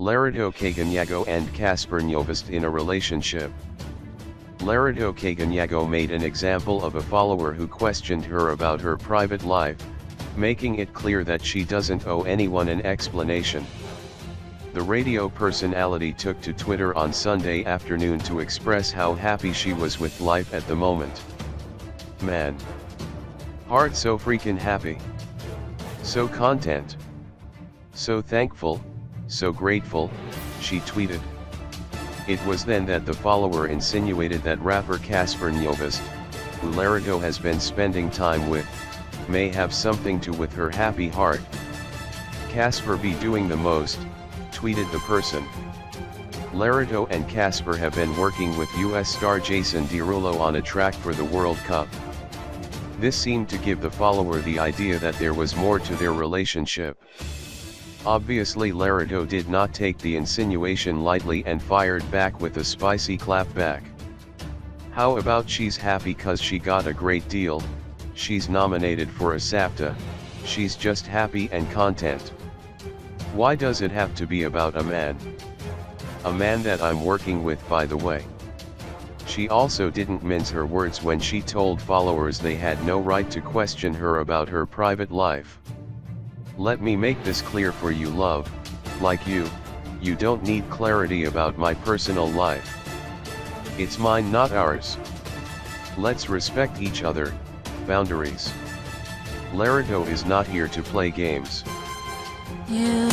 Lerato Kganyago and Cassper Nyovest in a relationship. Lerato Kganyago made an example of a follower who questioned her about her private life, making it clear that she doesn't owe anyone an explanation. The radio personality took to Twitter on Sunday afternoon to express how happy she was with life at the moment. "Man. Heart so freaking happy. So content. So thankful, so grateful," she tweeted. It was then that the follower insinuated that rapper Cassper Nyovest, who Lerato has been spending time with, may have something to with her happy heart. "Cassper be doing the most," tweeted the person. Lerato and Cassper have been working with US star Jason Derulo on a track for the World Cup. This seemed to give the follower the idea that there was more to their relationship. Obviously Lerato did not take the insinuation lightly and fired back with a spicy clapback. "How about she's happy cause she got a great deal, she's nominated for a SAPTA, she's just happy and content. Why does it have to be about a man? A man that I'm working with, by the way." She also didn't mince her words when she told followers they had no right to question her about her private life. "Let me make this clear for you, love, like you don't need clarity about my personal life. It's mine, not ours. Let's respect each other, boundaries. Lerato is not here to play games." Yeah.